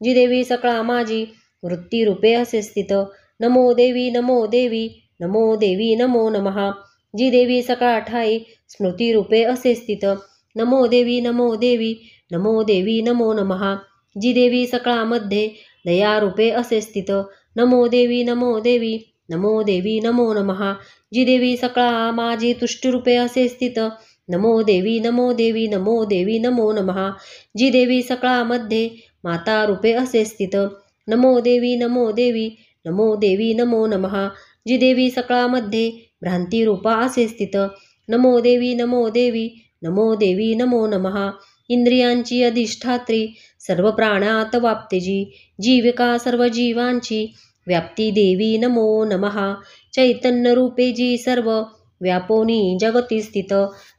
जी देवी सकळा माझी वृत्ती रूपे असे स्थित, नमो देवी नमो देवी नमो देवी नमो नमः। जी देवी सकळा ठाई स्मृती रूपे असे स्थित, नमो देवी नमो देवी नमो देवी नमो नमः। जी देवी सकळा मध्ये दया रूपे असे स्थित, नमो देवी नमो देवी नमो देवी नमो नमः। जी देवी सकळा माझी तुष्टिरूपे असे स्थित, नमो देवी नमो देवी नमो देवी नमो नमः। जी देवी सकळा मध्ये माता रूपे असे स्थित, नमो देवी नमो देवी नमो देवी नमो नमः। जी देवी सकळा मध्ये भ्रांती रूपा असे स्थित, नमो देवी नमो देवी नमो देवी नमो नमः। इंद्रियांची अधिष्ठात्री सर्व प्राणात वाप्ते जी, जीविका सर्व जीवांची व्याप्ती देवी नमो नमः। चैतन्य रूपे जी सर्व व्यापोनी जगती स्थित,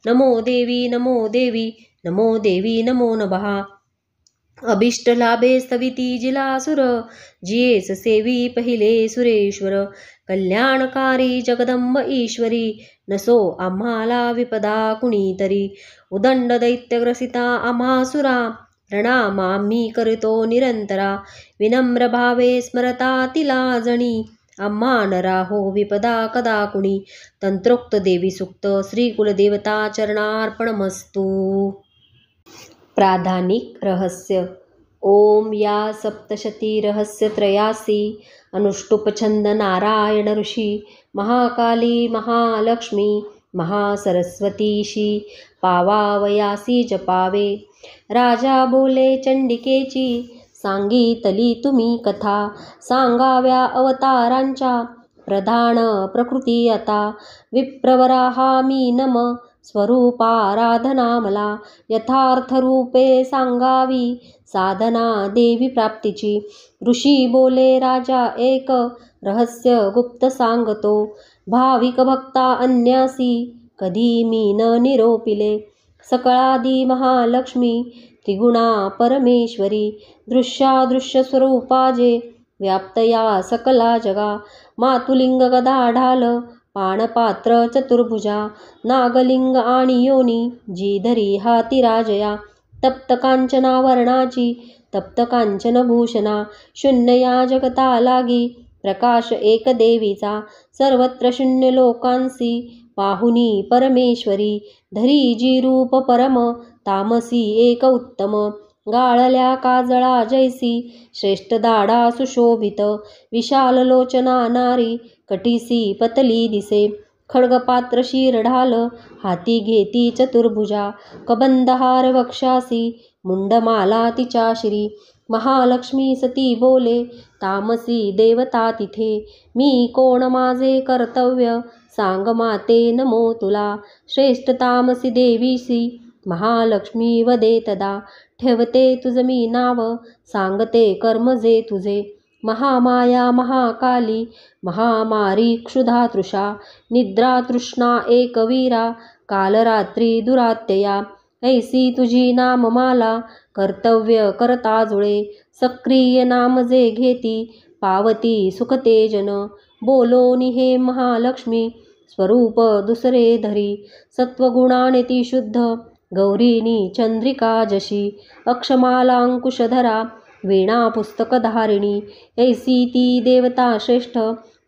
नमो देवी नमो देवी नमो देवी नमो नमः। अभिष्ट लाभे स्तविती जिला सुर, जियेस सेवी पहिले सुरेश्वर। कल्याणकारी जगदंब ईश्वरी, नसो आम्हाला विपदा कुणीतरी। उदंड दैत्यग्रसिता आम्हासुरा, प्रणाम आम्ही करतो निरंतरा। विनम्र भावे स्मरता तिला जणी, आम्हा नरा हो विपदा कदा कुणी। तंत्रोक्त देवी सूक्त श्री कुलदेवता चरणार्पणमस्तु। प्राधानिक रहस्य। ओम या सप्तशती रहस्यत्रयासी अनुष्टुप छंद नारायण ऋषी महाकाली महालक्ष्मी महासरस्वतीशी पावावयासी जपावे। राजा बोले चंडिकेची सांगितली तुम्ही कथा, सांगाव्या अवतारांच्या प्रधान प्रकृती आता। विप्रवराहा मी नम स्वरूपाराधना मला, यथार्थ रूपे सांगावी साधना देवी प्राप्तीची। ऋषी बोले राजा एक रहस्य गुप्त सांगतो, भाविक भक्ता अन्यासी कधी मी न निरोपिले। सकळादी महालक्ष्मी त्रिगुणा परमेश्वरी, दृश्यादृश्य स्वरूपा जे व्याप्तया सकला जगा। मातुलिंग गदा ढाल पाणपात्र चतुर्भुजा, नागलिंग आणि योनी जी धरी हाती राजया। तप्त कांचना वर्णाची तप्त कांचन भूषणा, शून्य या जगता लागी प्रकाश एक देवीचा। सर्वत्र शून्य लोकांसी पाहुनी परमेश्वरी, धरी जी रूप परम तामसी एक उत्तम। गाळल्या काजळा जैसी श्रेष्ठ दाडा सुशोभित, विशाल लोचना नारी कटीसी पतली दिसे। खड्गपात्र शीर ढाल हाती घेती चतुर्भुजा, कबंदहार वक्षासी मुंडमाला तिच्या शिरी। महालक्ष्मी सती बोले तामसी देवता तिथे, मी कोण माझे कर्तव्य सांग माते नमो तुला। श्रेष्ठ तामसी देवीसी महालक्ष्मी वदे तदा, ठेवते तुझ मी नाव सांगते कर्म जे तुझे। महामाया महाकाली महामारी क्षुधा तृषा, निद्रा तृष्णा एकवीरा कालरात्री दुरात्यया। ऐसी तुझी नाममाला कर्तव्य करता जुळे, सक्रिय नाम जे घेती पावती सुखतेजन। बोलोनी हे महालक्ष्मी स्वरूप दुसरे धरी, सत्वगुणाने ती शुद्ध गौरीनी चंद्रिका जशी। अक्षमाला अंकुशधरा वीणा पुस्तकधारिणी, ऐसी ती देवता श्रेष्ठ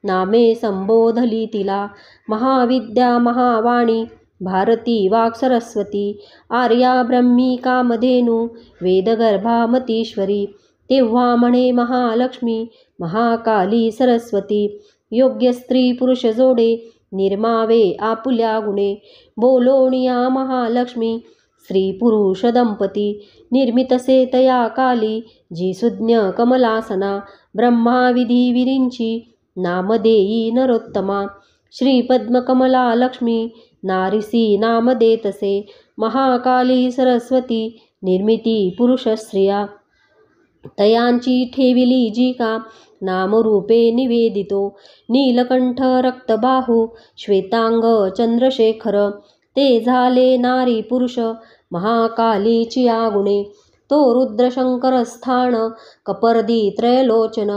नामे संबोधली तिला। महाविद्या महावाणी भारती वाक् सरस्वती, आर्या ब्रह्मी कामधेनु वेदगर्भा मतीश्वरी। तेव्हा म्हणे महालक्ष्मी महाकाली सरस्वती, योग्य स्त्री पुरुष जोडे निर्मावे आपुल्या गुणे। बोलोनिया महालक्ष्मी स्त्री पुरुष दंपती, निर्मितसे तया काली जी सुज्ञ कमलासना। ब्रह्मा विधी विरींची नाम देई नरोत्तमा, श्री पद्मकमला लक्ष्मी नारीसी नाम देतसे। महाकाली सरस्वती निर्मिती पुरुष स्त्रिया, तयांची ठेविली जी का नामरूपे निवेदितो। नीलकंठ रक्तबाहू श्वेतांग चंद्रशेखर, ते झाले नारी पुरुष महाकालीची आगुणे। तो रुद्रशंकर स्थान कपर्दी त्रयलोचन,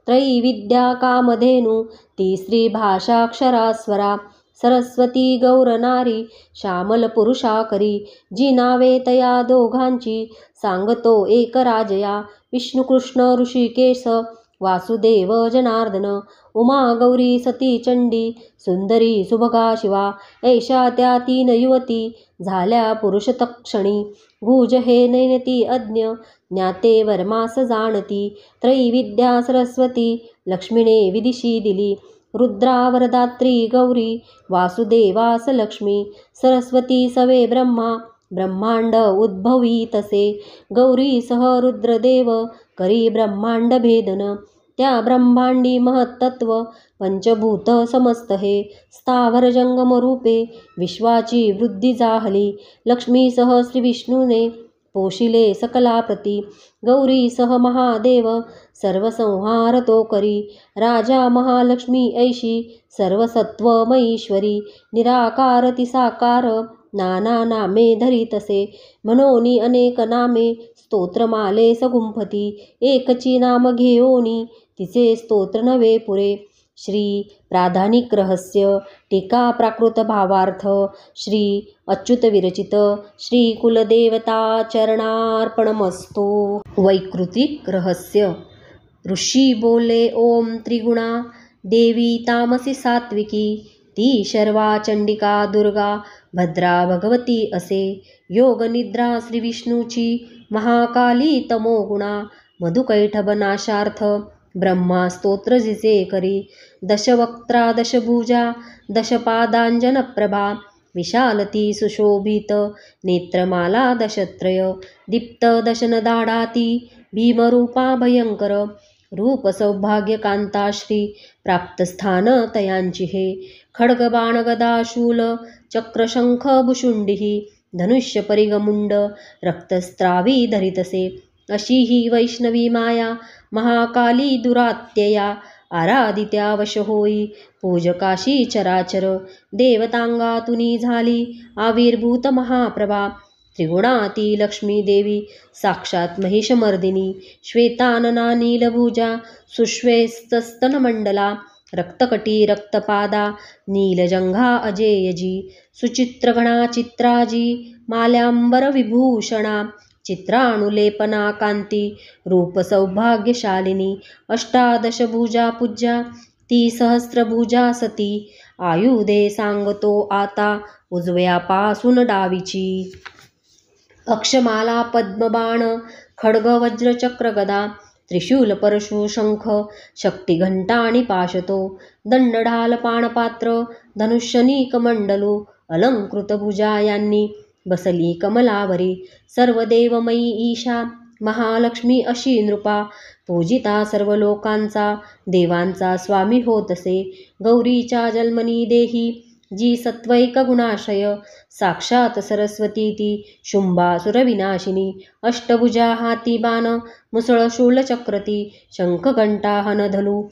त्रैविद्या कामधेनु तिसरी भाषाक्षरास्वरा। सरस्वती गौर नारी श्यामल पुरुषा करी, जी नावे तया दोघांची सांगतो एक राजया, विष्णू कृष्ण ऋषिकेश वासुदेव जनार्दन, उमा गौरी सती चंडी सुंदरी सुभगा शिवा, ऐशा त्या तीन युवती झाल्या पुरुष तक्षणी, गुज हे नैनती अज्ञ ज्ञाते वर्मास जाणती, त्रैविद्या सरस्वती लक्ष्मीने विदिशी दिली, रुद्रा वरदात्री गौरी वासुदेवास लक्ष्मी, सरस्वती सवे ब्रह्मा ब्रह्मांड उद्भवी तसे, गौरी सह रुद्रदेव करी ब्रह्मांड भेदन, त्या ब्रह्मांडी महत्तत्व पंचभूत समस्त हे, स्थावर जंगम रूपे विश्वाची वृद्धी जाहली, लक्ष्मी सह श्री विष्णूने पोशिले सकलाप्रती, गौरी सह महादेव सर्व संहार तो करी, राजा महालक्ष्मी ऐशी सर्वसत्वमईश्वरी, निराकार ती साकार नाना नामे धरी तसे, म्हणोनी अनेक नामे स्तोत्रमाले सगुंफती, एकची नाम घेओनी तिचे स्तोत्र नवे पुरे. श्री प्राधानिक रहस्य टीका प्राकृत भावार्थ श्री अच्युत विरचित श्री कुलदेवता चरणार्पणमस्तु. वैकृतिक रहस्य. ऋषी बोले ओम त्रिगुणा देवी तामसी सात्विकी, ती शर्वा चंडिका दुर्गा भद्रा भगवती असे, योग निद्रा श्री विष्णूची महाकाली तमोगुणा, मधुकैठभ नाशार्थ ब्रह्मा स्तोत्र जिचे करी, दशवक्त्रा दशभुजा दशपादांजन प्रभा, विशालती सुशोभित नेत्रमाला दशत्रय, दीप्त दशनदाडाती भीमरूपा भयंकर, रूप सौभाग्य कांताश्री प्राप्तस्थान तयांची हे, खड्ग बाण गदा शूल चक्र शंख भुशुंडिही, धनुष्य परिगमुंड रक्तस्त्रावी धरितसे, अशी ही वैष्णवी माया महाकाली दुरात्यया, आराधित्या वश होई पूजकाशी चराचर, देवतांगातुनी झाली आविर्भूत महाप्रभा, त्रिगुणाती लक्ष्मी देवी साक्षात महिषमर्दिनी, श्वेतानना नीलभुजा सुश्वेस्तस्तनमंडला, रक्तकटी रक्तपादा नीलजंघा अजेयजी, सुचित्रगणा चित्राजी माल्यांबर विभूषणा, चित्राणुलेपना कांती रूप सौभाग्यशालिनी, अष्टादशभुजा पूज्या ती सहस्रभुजा सती, आयुधे सांगतो आता उजव्यापासून डावीची, अक्षमाला पद्मबाण खड्ग वज्र चक्र गदा, त्रिशूल परशु शंख शक्ती घंटा आणि पाशतो, दंड ढाल पाणपात्र धनुष्यनी कमंडलू, अलंकृत भुजा यांनी बसली कमलावरी, सर्व देवमयी ईशा महालक्ष्मी अशी नृपा, पूजिता सर्व लोकांचा देवांचा स्वामी होतसे, गौरीच्या जन्मनी देही जी सत्वैक गुणाशय, साक्षात सरस्वती ती शुंभासुर विनाशिनी, अष्टभुजा हाती बाण मुसळ शूल चक्रती, शंख घंटा हनधलू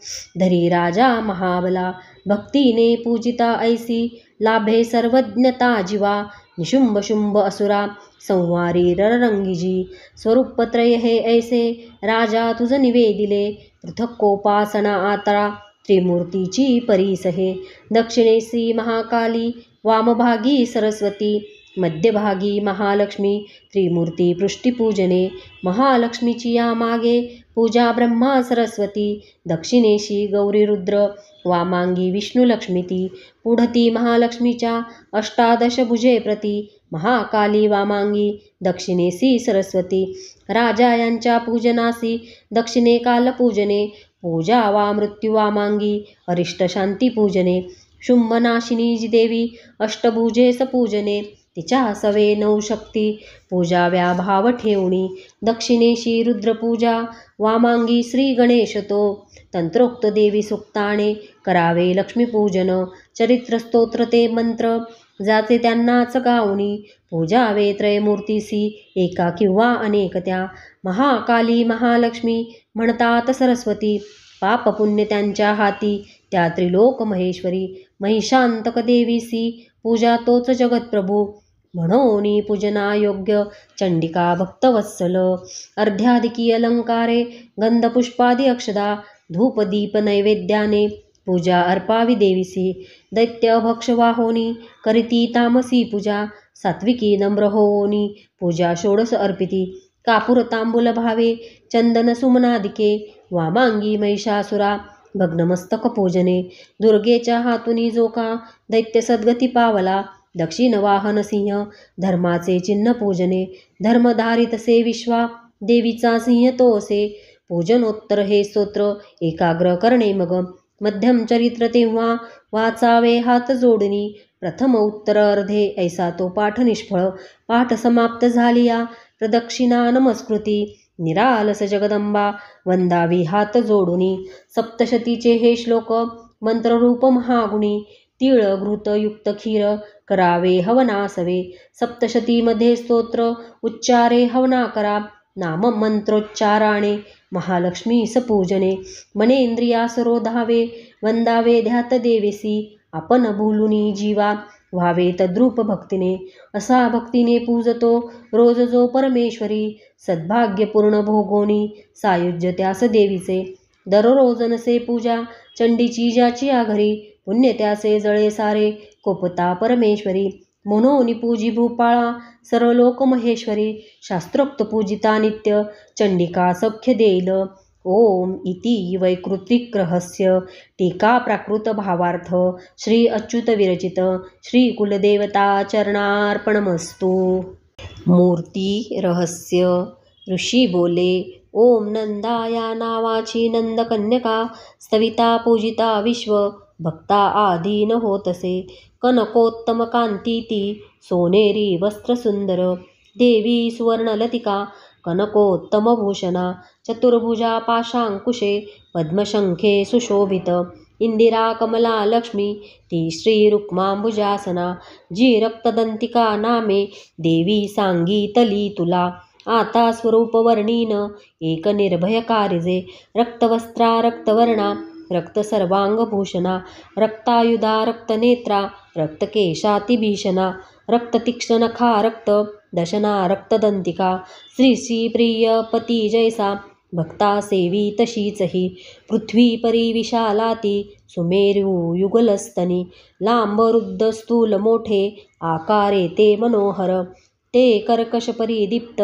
धरी राजा महाबला, भक्तीने पूजिता ऐसी लाभे सर्वज्ञता जीवा, निशुंभ शुंभ असुरा संवारी रणरंगीजी, स्वरूपत्रय हे ऐसे राजा तुझ निवेदिले, पृथक कोपासना आता त्रिमूर्तीची परीस हे, दक्षिणेसी महाकाली वामभागी सरस्वती, मध्यभागी महालक्ष्मी त्रिमूर्ती पृष्ठीपूजने, महालक्ष्मीची या मागे पूजा ब्रह्मा सरस्वती, दक्षिणेशी गौरी रुद्र वामांगी विष्णू लक्ष्मीती, पुढती महालक्ष्मीच्या अष्टादश भुजे प्रती, महाकाली वामांगी दक्षिणेसी सरस्वती, राजा यांच्या पूजनासी दक्षिणे काल पूजने, पूजा वा मृत्यू वामांगी अरिष्ट शांती पूजने, शुंभनाशिनी जी देवी अष्टभुजेस पूजने, तिच्या सवे 9 शक्ती पूजाव्या भाव ठेवणी, दक्षिणेशी रुद्रपूजा वामांगी श्री गणेश तो, तंत्रोक्त देवी सुक्ताने करावे लक्ष्मीपूजन, चरित्र स्तोत्र ते मंत्र जाचे त्यांनाच गावणी, पूजावे त्रयमूर्तीसी एका किंवा अनेक त्या, महाकाली महालक्ष्मी म्हणतात सरस्वती, पाप पुण्य त्यांच्या हाती त्या त्रिलोक महेश्वरी, महिषांतक देवीसी पूजा तोच जगतप्रभू, म्हणोनी पूजना योग्य चंडिका भक्तवत्सल, अर्ध्याधिकी अलंकारे गंधपुष्पादी अक्षदा धूप दीप नैवेद्याने पूजा अर्पावी देवीसी. दैत्य भक्षवाहोनी करीती तामसी पूजा. सात्विकी नम्र होनी पूजा षोडश अर्पिती. कापूर तांबूल भावे चंदन सुमनादिके. वामांगी महिषासुरा भग्नमस्तक पूजने. दुर्गेच्या हातुनी जोका दैत्य सद्गती पावला. दक्षिण वाहन सिंह धर्माचे चिन्ह पूजने. धर्मधारितसे विश्वा देवीचा सिंह तो असे. पूजनोत्तर हे स्तोत्र एकाग्र करणे मग. मध्यम चरित्र तेव्हा वाचावे हात जोडणी. प्रथम उत्तर अर्धे ऐसा तो पाठ निष्फळ. पाठ समाप्त झालिया प्रदक्षिणा नमस्कृती. निरालस जगदंबा वंदावी हात जोडुनी. सप्तशतीचे हे श्लोक मंत्ररूप महागुणी. तीळ घृत युक्त खीर करावे हवनासवे. सप्तशतीमध्ये स्तोत्र उच्चारे हवना करा. नाम मंत्रोच्चाराणे महालक्ष्मीस पूजने. मनेंद्रियास रोधावे वंदावे ध्यात देवेसी. आपण भुलुनी जीवा व्हावे तद्रूप भक्तीने. असा भक्तीने पूजतो रोज जो परमेश्वरी. सद्भाग्यपूर्ण भोगोनी सायुज्य त्यास देवीचे. दररोज नसे पूजा चंडीची ज्याची आघरी. पुण्य त्याचे जळे सारे कोपता परमेश्वरी. म्हणून पूजी भूपाळा सर्वलोक महेश्वरी. शास्त्रोक्त पूजिता नित्य चंडिका सख्य देईल. ओम इति वैकृतिक रहस्य टीका प्राकृत भावार्थ श्री अच्युत विरचित. श्री कुलदेवता चरणार्पणमस्तु. मूर्ती रहस्य. ऋषी बोले, ओम नंदा या नावाची नंदकन्यका स्तविता पूजिता विश्व भक्ता आधीन होतसे. कनकोत्तम कांती ती सोनेरी वस्त्र सुंदर. देवी सुवर्णलतिका कनकोत्तम भूषणा. चतुर्भुजा पाशांकुशे पद्मशंखे सुशोभित. इंदिरा कमला लक्ष्मी ती श्री रुक्मांबुजासना. जी रक्तदंतिका नामे देवी सांगितली तुला. आता स्वरूप वर्णीन एक निर्भय कारिजे. रक्तवस्त्रा रक्तवर्णा रक्त सर्वांगभूषणा. रक्तायुधा रक्तनेत्रा रक्तकेशातिभीषणा. रक्ततीक्ष्णनखा रक्त दशना रक्तदंतिका. श्री प्रिय पती जैसा भक्ता सेवी तशीच ही. पृथ्वी परी विशालाती सुमेरू युगलस्तनी. लांब रुद्ध स्थूल मोठे आकारे ते मनोहर. ते कर्कश परिदीप्त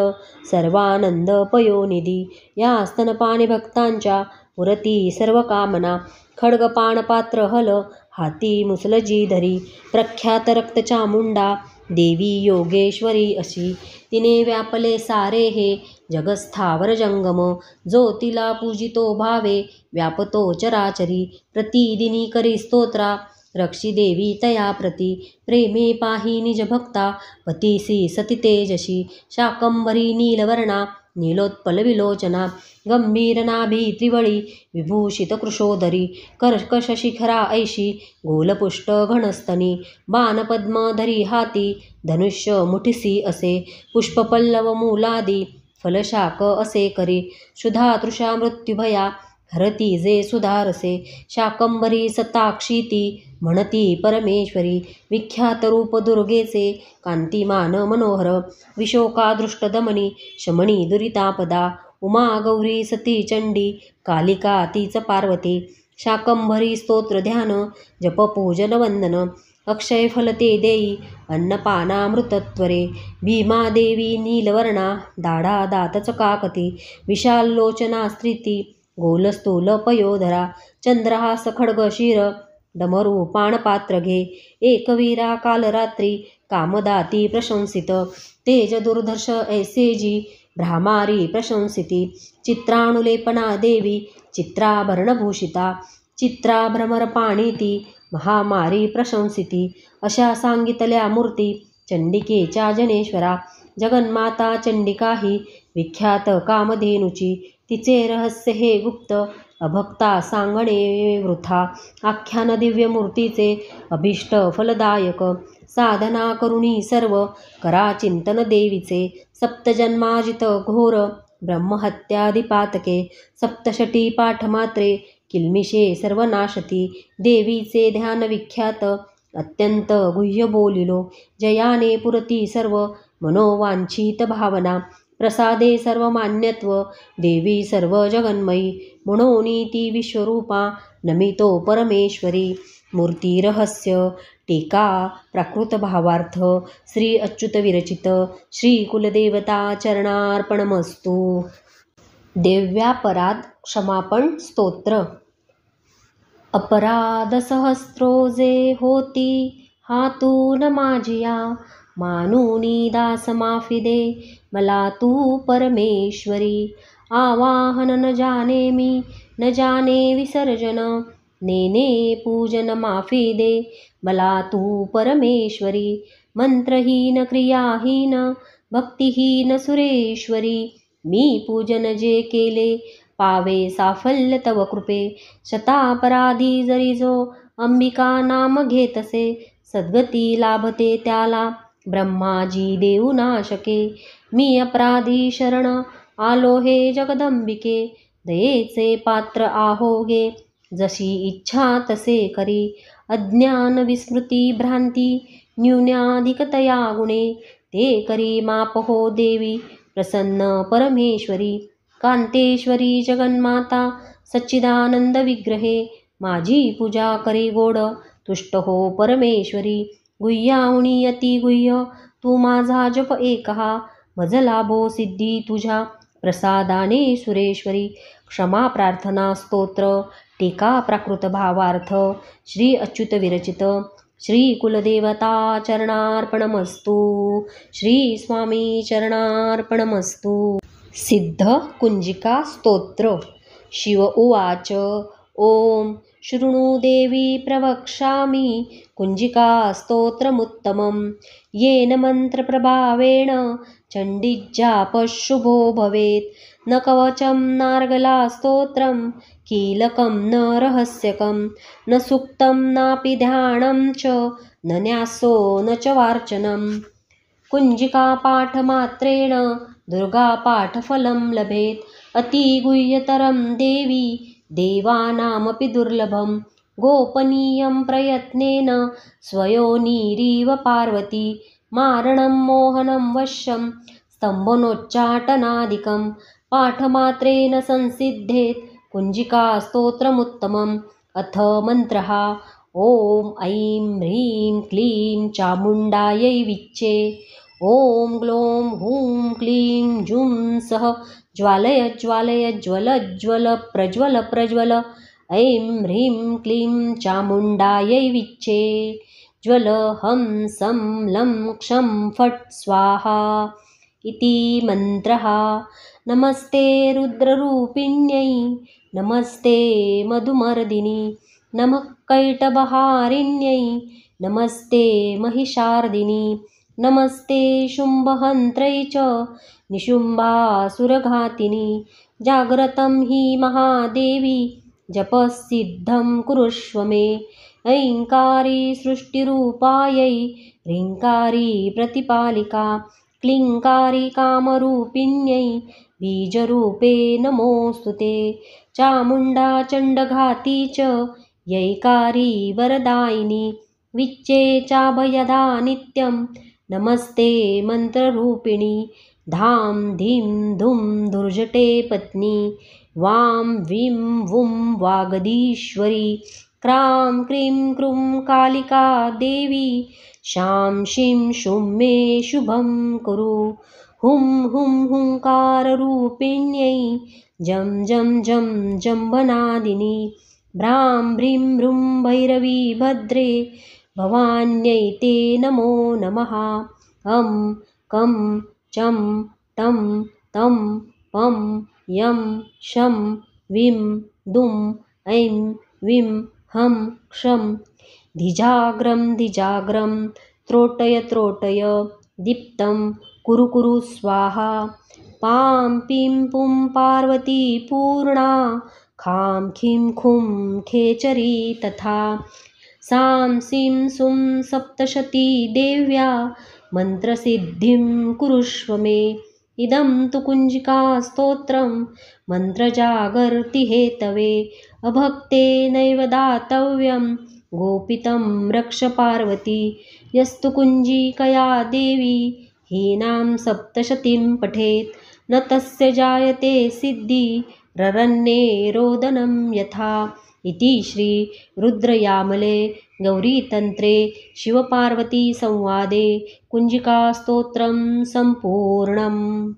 सर्वानंद पयोनिधी. या स्तनपाने भक्तांच्या पुरती सर्व कामना. खड्गपाण पात्र हल हाती मुसलजी धरी. प्रख्यात रक्त चामुंडा देवी योगेश्वरी अशी. तिने व्यापले सारे हे जगस्थावर जंगम. जो तिला पूजितो भावे व्यापतो चराचरी. प्रतिदिनी करी स्तोत्रा रक्षी देवी तया प्रती. प्रेमे पाही निज भक्ता पतीसी सती तेजशी. शाकंभरी नीलवर्णा नीलोत्पल विलोचना. गंभीर नाभी त्रिवळी विभूषित कृशोदरी. कर्कश शिखरा ऐशी गोलपुष्ट घनस्तनी. बाणपद्मधरी हाती धनुष्य मुठीसी असे. पुष्पपल्लव मूलादी फलशाक असे करी. क्षुधा तृषा मृत्युभया हरती जे सुधारसे. शाकंभरी सताक्षी ती म्हणती परमेश्वरी. विख्यात रूप दुर्गेचे कांतिमान मनोहर. विशोकादृष्ट दमनी शमणी दुरितापदा. उमा गौरी सती चंडी कालिका तीच पार्वती. शाकंभरी स्तोत्र ध्यान जप पूजन वंदन. अक्षय फलते देई अन्नपानामृतत्वरे. भीमा देवी नीलवर्णा दाढा दात चकाकती. विशाल लोचना स्त्रीती गोलस्थूल पयोधरा. चंद्रहास खड्ग शिर डमरू पाणपात्र घे. एकवीरा कालरात्री कामदाती प्रशंसित. तेज दुर्धर्ष ऐसे जी भ्रामारी प्रशंसिती. चित्रानुलेपना देवी चित्राभरणभूषिता. चित्रा भ्रमर पाणीती महामारी प्रशंसिती. अशा सांगितल्या मूर्ती चंडिकेच्या जनेश्वरा. जगन्माता चंडिका ही विख्यात कामधेनुची. तिचे रहस्य हे गुप्त अभक्ता सांगणे वृथा. आख्यान दिव्य मूर्तीचे अभिष्ट फलदायक. साधना करुणी सर्व करा चिंतन देवीचे. सप्तजन्माजित घोर ब्रह्महत्यादिपातके. सप्तशती पाठमात्रे किल्मिषे सर्वनाशती. देवीचे ध्यान विख्यात अत्यंत गुह्य बोलिलो. जयाने पुरती सर्व मनोवांछित भावना. प्रसादे सर्वमान्यत्व देवी सर्व जगन्मयी म्हणून ती विश्वरूपा नमितो परमेश्वरी मूर्ती रहस्य टीका प्राकृत भावार्थ श्री अच्युत विरचित श्री कुलदेवता चरणार्पणमस्तु। देव्यापराध क्षमापण स्तोत्र। अपराध सहस्रो जे होती हातून माझिया मानुनी दास माफी दे मला तू परमेश्वरी आवाहन न जाने मी न जाने विसर्जन नेने पूजन माफी दे मला तू परमेश्वरी मंत्रहीन क्रियाहीन भक्तिहीन सुरेश्वरी मी पूजन जे केले पावे साफल्य तव कृपे शतापराधी जरी जो अंबिका नाम घेतसे सद्गती लाभते त्याला ब्रह्माजी देऊ नाशके मी अपराधी शरण आलो हे जगदंबिके दयेचे पात्र आहोगे जशी इच्छा तसे करी अज्ञान विस्मृती भ्रांती न्यून्याधिकतया गुणे ते करी माप हो देवी प्रसन्न परमेश्वरी कांतेश्वरी जगन्माता सच्चिदानंद विग्रहे माझी पूजा करी गोड तुष्ट हो परमेश्वरी गुह्याहुनी अति गुह्य तू माझा जप एकहा मज लाभो सिद्धी तुझ्या प्रसादाने सुरेश्वरी क्षमा प्रार्थना स्तोत्र टीका प्राकृत भावार्थ श्री अच्युत विरचित श्री कुलदेवता चरणार्पणमस्तु। श्री स्वामी चरणार्पणमस्तु। सिद्ध कुंजिका स्तोत्र। शिव उवाच ओम शृणु देवी प्रवक्ष्यामि कुंजिका स्तोत्रमुत्तमं येन मंत्रप्रभावेण चण्डीज्जापशुभो भवेत् न कवचं नार्गला स्तोत्रं कीलकं न रहस्यकं न सूक्तं नापि ध्यानं च न न्यासो न च वार्चनं कुंजिका पाठमात्रेण दुर्गापाठफलं लभेत् अतिगुह्यतरं देवी देवानामपि दुर्लभं गोपनीयं प्रयत्नेन स्वयोनिरिव पार्वती मारणं मोहनं वश्यं स्तम्भनोच्चाटनादिकं पाठमात्रेण संसिद्धेत् कुंजिका स्तोत्रमुत्तमम्। अथ मन्त्रः ॐ ऐं ह्रीं क्लीं चामुण्डायै विच्चे ॐ ग्लौं हूं क्लीं जुं सः ज्वालय ज्वालय ज्वल ज्वल प्रज्वल प्रज्वल ऐं ह्रीं क्लीं चामुण्डायै विच्चे ज्वल हं सं लं क्षं फट् स्वाहा इति मन्त्रः। नमस्ते रुद्ररूपिण्यै नमस्ते मधुमर्दिनी नमः कैटभहारिण्यै नमस्ते महिषार्दिनी नमस्ते शुम्भहन्त्रै च निशुम्भासुरघातिनी जाग्रतं हि महादेवी जपसिद्धं कुरुष्व मे ऐङ्कारी सृष्टिरूपायै ह्रीङ्कारी प्रतिपालिका क्लीङ्कारी कामरूपिण्यै बीजरूपे नमोऽस्तु ते चामुण्डा चण्डघाती च यैकारी वरदायिनी विच्चे चाभयदा नित्यं नमस्ते मन्त्ररूपिणी धां धीं धुं धुर्जटे पत्नी वां वीं वुं वागदीश्वरी क्रां क्रीं क्रूं कालिका देवी शां शीं शुं मे शुभं कुरु हुं हुं हुंकाररूपिण्यै जं जं जं जम्बनादिनी भ्रां भ्रीं भ्रूं भैरवी भद्रे भवान्यै ते नमो नमः। अं कं चं टं तं पं यं शं वीं दुं ऐं वीं हं क्षं धिजाग्रं धिजाग्रं त्रोटय त्रोटय दीप्तं कुरु कुरु स्वाहा पां पीं पुं पार्वती पूर्णा खां खीं खुं खेचरी तथा सां सीं सुं सप्तशती देव्या मन्त्रसिद्धिं कुरुष्व मे इदं तु कुंजिका स्तोत्रं मन्त्रजागर्ति हेतवे अभक्तेनैव दातव्यं गोपितं रक्ष पार्वती यस्तु कुंजिकया देवी हीनां सप्तशतीं पठेत् न तस्य जायते सिद्धि ररण्ये रोदनं यथा। इति श्री रुद्रयामले गौरीतन्त्रे शिवपार्वतीसंवादे कुञ्जिकास्तोत्रं सम्पूर्णम्।